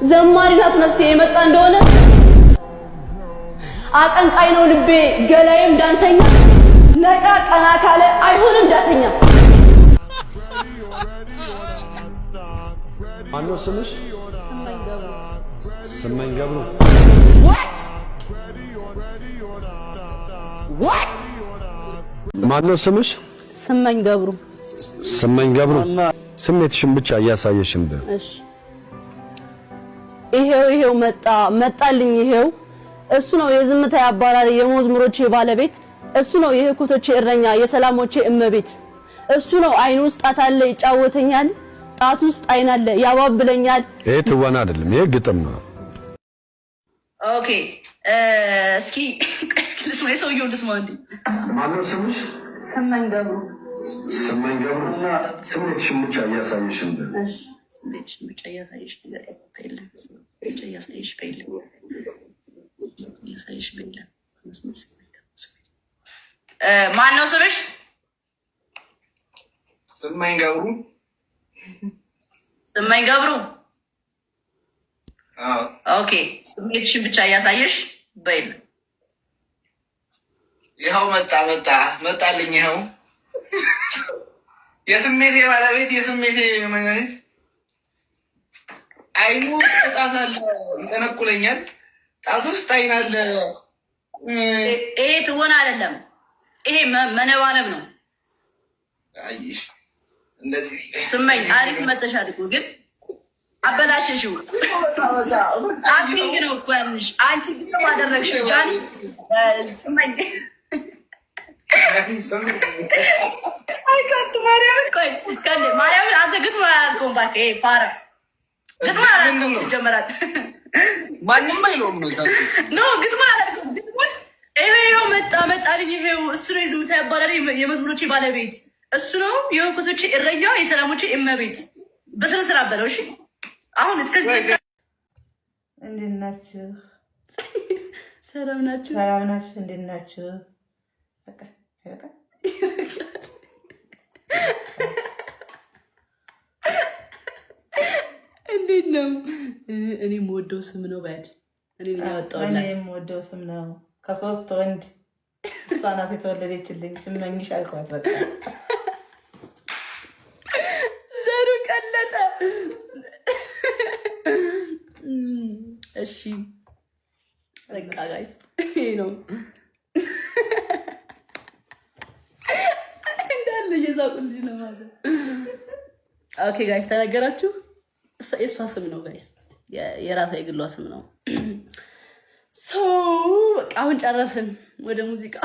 ዘማሪ ናት ነፍሴ የመጣ እንደሆነ አቀንቃይ ነው ልቤ ገላዬም ዳንሰኛ ነቃ ቀና ካለ አይሆንም ዳተኛ ማነው ስምሽ? ስመኝ ገብሩ What? ማነው ስምሽ? ስመኝ ገብሩ ስመኝ ገብሩ ስሜትሽን ብቻ እያሳየሽን በ እሺ ይሄው መጣልኝ ይሄው እሱ ነው የዝምታ ያባራሪ የመዝሙሮቼ ባለቤት እሱ ነው የህኩቶቼ እረኛ የሰላሞቼ እመቤት እሱ ነው አይኑ ውስጥ ጣት አለ ይጫወተኛል ጣት ውስጥ አይን አለ ያባብለኛል ይሄ ትወና አይደለም ይሄ ግጥም ነው ኦኬ እስኪ ልስማ የሰውየው ልስማ እንዴ ማነው ስምሽ? ስመኝ ገብሩ ስሜትሽን ብቻ እያሳየሽን በ እሺ ስሜትሽን ብቻ እያሳየሽ ማነው ስምሽ? ስመኝ ገብሩ ኦኬ ስሜትሽን ብቻ እያሳየሽ በይል ይኸው መጣልኝ ይኸው የስሜቴ ባለቤት የስሜቴ አይኑ ጣት አለ ይጠነቁለኛል ጣት ውስጥ አይን አለ ይሄ ትወና አይደለም ይሄ መነባነብ ነው አይሽ እንደዚህ ስመኝ አሪፍ መተሻል እኮ ግን አበላሽሽው አክቲንግ ነው እኮ ያልሽ አንቺ ግን ማደረግሽው ጃኒ ስመኝ አይካት ማርያም አንተ ግጥም አላልከውም እባክህ ይሄ ፋራ ግጥም አላልከውም ሲጀመራት ማንም አይለውም ኖ ግጥም አላልከውም ይሄው መጣልኝ ይሄው እሱ ነው የዝምታ ያባራሪ የመዝሙሮቼ ባለቤት እሱ ነው የህኩቶቼ እረኛ የሰላሞቼ እመቤት በስነ ስርዓት በለው እሺ አሁን እስከዚህ እንዴት ናችሁ? ሰላም ናችሁ? እንዴት ናችሁ? በቃ እንዴት ነው? እኔ የምወደው ስም ነው ባድ እኔ የምወደው ስም ነው ከሶስት ወንድ እሷ ናት የተወለደችልኝ ስመኝሽ አልኳት በቃ ዘሩ ቀለጠ እሺ በቃ ጋይስ ይሄ ነው እንዳለ የዛቁልጅ ነው ማለት ኦኬ ጋይስ ተነገራችሁ እሷ ስም ነው ጋይስ የራሷ የግሏ ስም ነው ሶ በቃ አሁን ጨረስን ወደ ሙዚቃ